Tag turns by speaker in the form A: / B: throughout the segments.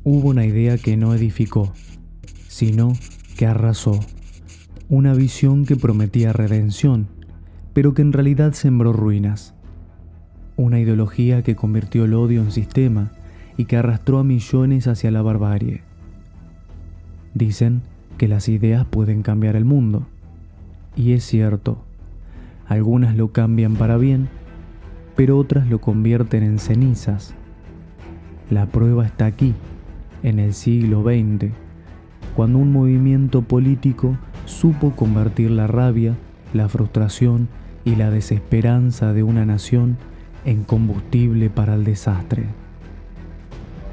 A: Hubo una idea que no edificó, sino que arrasó. Una visión que prometía redención, pero que en realidad sembró ruinas. Una ideología que convirtió el odio en sistema y que arrastró a millones hacia la barbarie. Dicen que las ideas pueden cambiar el mundo. Y es cierto, algunas lo cambian para bien, pero otras lo convierten en cenizas. La prueba está aquí, en el siglo XX, cuando un movimiento político supo convertir la rabia, la frustración y la desesperanza de una nación en combustible para el desastre.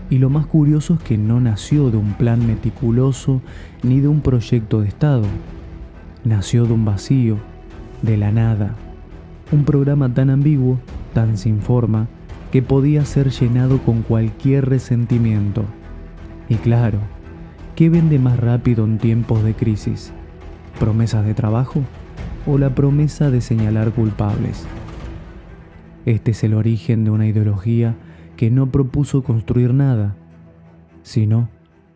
A: Y lo más curioso es que no nació de un plan meticuloso ni de un proyecto de Estado. Nació de un vacío, de la nada. Un programa tan ambiguo, tan sin forma, que podía ser llenado con cualquier resentimiento. Y claro, ¿qué vende más rápido en tiempos de crisis? ¿Promesas de trabajo o la promesa de señalar culpables? Este es el origen de una ideología que no propuso construir nada, sino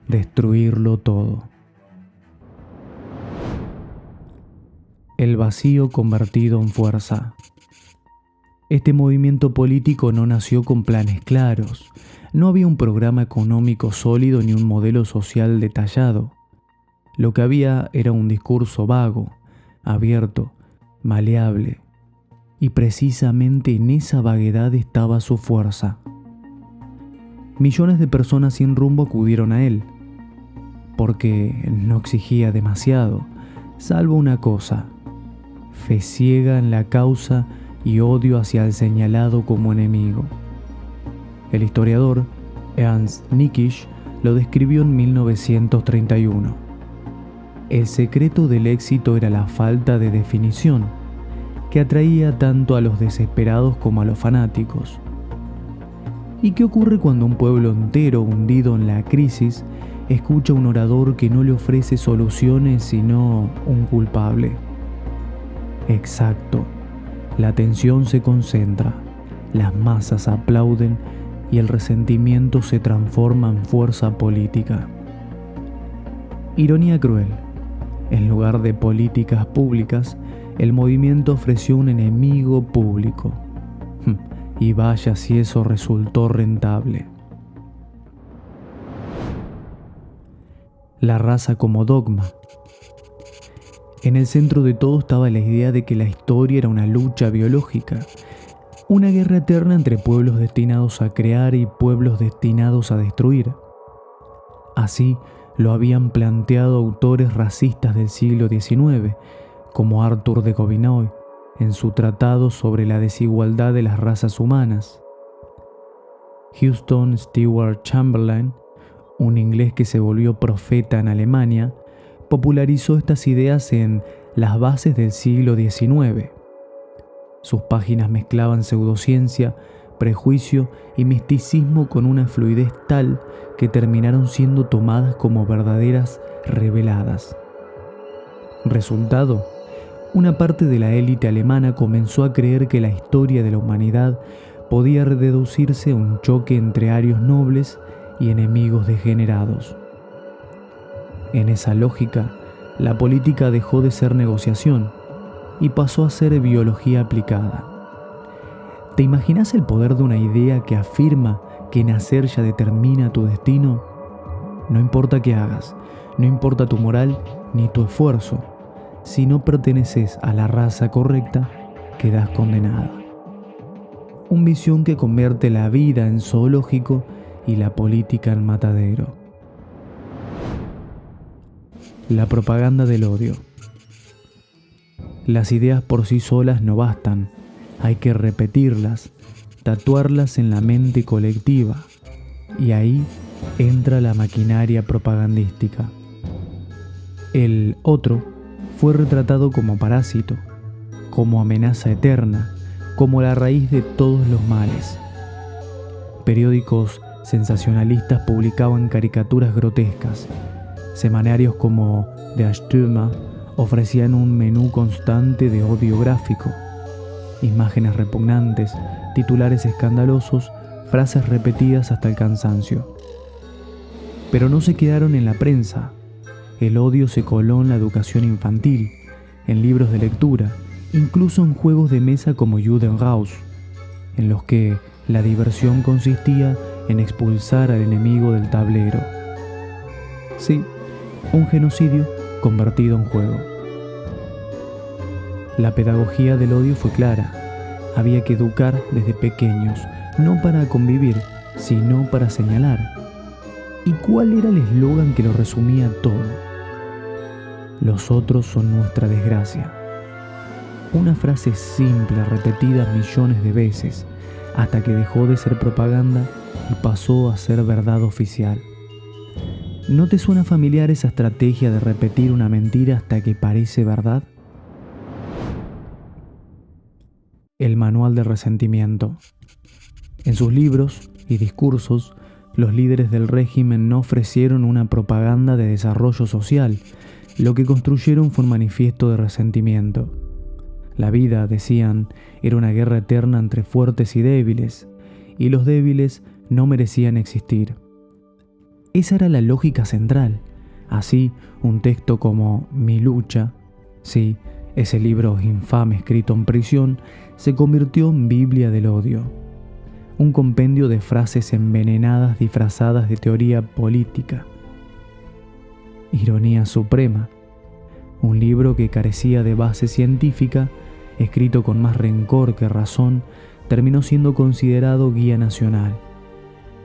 A: destruirlo todo. El vacío convertido en fuerza. Este movimiento político no nació con planes claros. No había un programa económico sólido ni un modelo social detallado. Lo que había era un discurso vago, abierto, maleable. Y precisamente en esa vaguedad estaba su fuerza. Millones de personas sin rumbo acudieron a él, porque no exigía demasiado, salvo una cosa: fe ciega en la causa y odio hacia el señalado como enemigo. El historiador Ernst Nikisch lo describió en 1931. El secreto del éxito era la falta de definición, que atraía tanto a los desesperados como a los fanáticos. ¿Y qué ocurre cuando un pueblo entero hundido en la crisis escucha a un orador que no le ofrece soluciones sino un culpable? Exacto, la atención se concentra, las masas aplauden y el resentimiento se transforma en fuerza política. Ironía cruel, en lugar de políticas públicas, el movimiento ofreció un enemigo público. Y vaya si eso resultó rentable. La raza como dogma. En el centro de todo estaba la idea de que la historia era una lucha biológica, una guerra eterna entre pueblos destinados a crear y pueblos destinados a destruir. Así lo habían planteado autores racistas del siglo XIX, como Arthur de Gobineau, en su tratado sobre la desigualdad de las razas humanas. Houston Stewart Chamberlain, un inglés que se volvió profeta en Alemania, popularizó estas ideas en Las bases del siglo XIX. Sus páginas mezclaban pseudociencia, prejuicio y misticismo con una fluidez tal que terminaron siendo tomadas como verdaderas reveladas. Resultado: una parte de la élite alemana comenzó a creer que la historia de la humanidad podía reducirse a un choque entre arios nobles y enemigos degenerados. En esa lógica, la política dejó de ser negociación y pasó a ser biología aplicada. ¿Te imaginas el poder de una idea que afirma que nacer ya determina tu destino? No importa qué hagas, no importa tu moral ni tu esfuerzo. Si no perteneces a la raza correcta, quedas condenado. Una visión que convierte la vida en zoológico y la política en matadero. La propaganda del odio. Las ideas por sí solas no bastan, hay que repetirlas, tatuarlas en la mente colectiva, y ahí entra la maquinaria propagandística. El otro fue retratado como parásito, como amenaza eterna, como la raíz de todos los males. Periódicos sensacionalistas publicaban caricaturas grotescas. Semanarios como Der Stürmer ofrecían un menú constante de odio gráfico. Imágenes repugnantes, titulares escandalosos, frases repetidas hasta el cansancio. Pero no se quedaron en la prensa. El odio se coló en la educación infantil, en libros de lectura, incluso en juegos de mesa como Judenhaus, en los que la diversión consistía en expulsar al enemigo del tablero. Sí, un genocidio convertido en juego. La pedagogía del odio fue clara. Había que educar desde pequeños, no para convivir, sino para señalar. ¿Y cuál era el eslogan que lo resumía todo? Los otros son nuestra desgracia. Una frase simple repetida millones de veces, hasta que dejó de ser propaganda y pasó a ser verdad oficial. ¿No te suena familiar esa estrategia de repetir una mentira hasta que parece verdad? El manual del resentimiento. En sus libros y discursos, los líderes del régimen no ofrecieron una propaganda de desarrollo social. Lo que construyeron fue un manifiesto de resentimiento. La vida, decían, era una guerra eterna entre fuertes y débiles, y los débiles no merecían existir. Esa era la lógica central. Así, un texto como Mi lucha, sí, ese libro infame escrito en prisión, se convirtió en Biblia del odio. Un compendio de frases envenenadas disfrazadas de teoría política. Ironía suprema. Un libro que carecía de base científica, escrito con más rencor que razón, terminó siendo considerado guía nacional.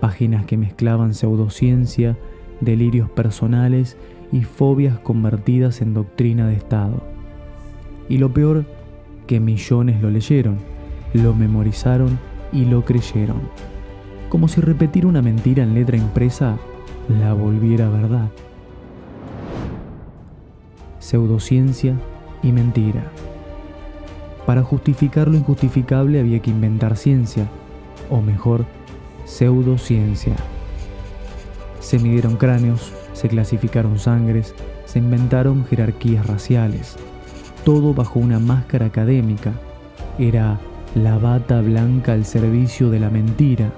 A: Páginas que mezclaban pseudociencia, delirios personales y fobias convertidas en doctrina de Estado. Y lo peor, que millones lo leyeron, lo memorizaron y lo creyeron. Como si repetir una mentira en letra impresa la volviera verdad. Pseudociencia y mentira. Para justificar lo injustificable había que inventar ciencia, o mejor, pseudociencia. Se midieron cráneos, se clasificaron sangres, se inventaron jerarquías raciales, todo bajo una máscara académica. Era la bata blanca al servicio de la mentira.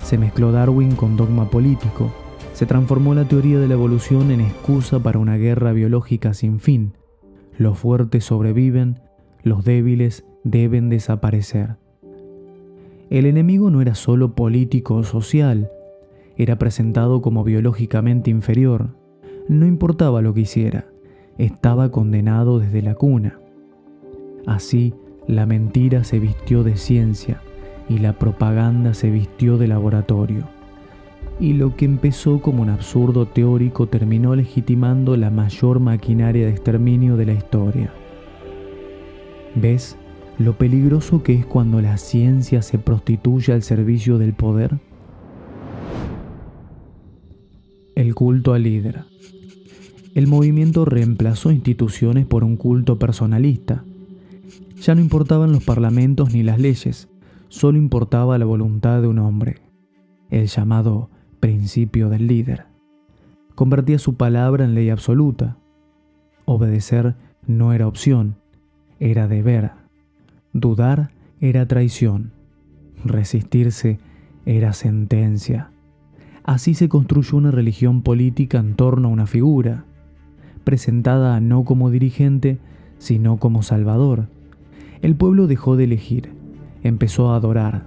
A: Se mezcló Darwin con dogma político, se transformó la teoría de la evolución en excusa para una guerra biológica sin fin. Los fuertes sobreviven, los débiles deben desaparecer. El enemigo no era solo político o social, era presentado como biológicamente inferior. No importaba lo que hiciera, estaba condenado desde la cuna. Así, la mentira se vistió de ciencia y la propaganda se vistió de laboratorio. Y lo que empezó como un absurdo teórico terminó legitimando la mayor maquinaria de exterminio de la historia. ¿Ves lo peligroso que es cuando la ciencia se prostituye al servicio del poder? El culto al líder. El movimiento reemplazó instituciones por un culto personalista. Ya no importaban los parlamentos ni las leyes, solo importaba la voluntad de un hombre, el llamado principio del líder. Convertía su palabra en ley absoluta. Obedecer no era opción, era deber. Dudar era traición. Resistirse era sentencia. Así se construyó una religión política en torno a una figura, presentada no como dirigente, sino como salvador. El pueblo dejó de elegir, empezó a adorar.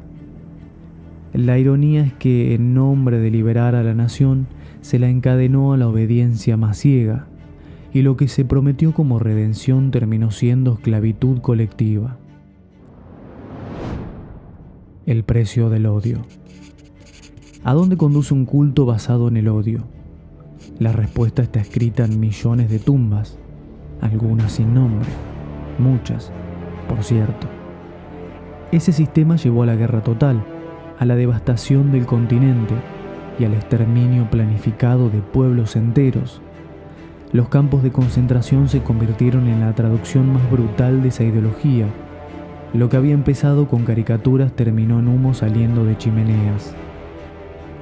A: La ironía es que, en nombre de liberar a la nación, se la encadenó a la obediencia más ciega, y lo que se prometió como redención terminó siendo esclavitud colectiva. El precio del odio. ¿A dónde conduce un culto basado en el odio? La respuesta está escrita en millones de tumbas, algunas sin nombre, muchas, por cierto. Ese sistema llevó a la guerra total, a la devastación del continente y al exterminio planificado de pueblos enteros. Los campos de concentración se convirtieron en la traducción más brutal de esa ideología. Lo que había empezado con caricaturas terminó en humo saliendo de chimeneas.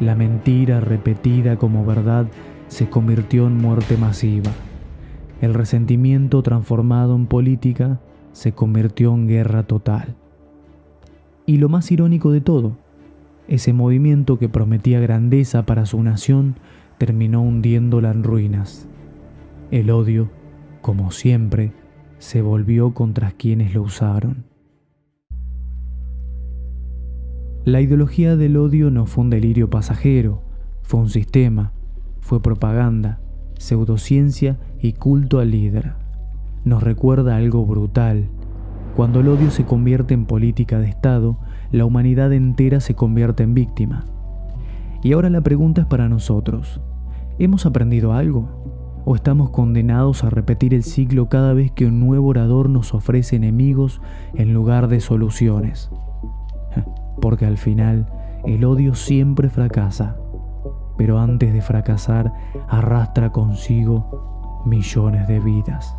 A: La mentira repetida como verdad se convirtió en muerte masiva. El resentimiento transformado en política se convirtió en guerra total. Y lo más irónico de todo, ese movimiento que prometía grandeza para su nación terminó hundiéndola en ruinas. El odio, como siempre, se volvió contra quienes lo usaron. La ideología del odio no fue un delirio pasajero, fue un sistema, fue propaganda, pseudociencia y culto al líder. Nos recuerda algo brutal. Cuando el odio se convierte en política de Estado, la humanidad entera se convierte en víctima. Y ahora la pregunta es para nosotros. ¿Hemos aprendido algo? ¿O estamos condenados a repetir el ciclo cada vez que un nuevo orador nos ofrece enemigos en lugar de soluciones? Porque al final, el odio siempre fracasa, pero antes de fracasar, arrastra consigo millones de vidas.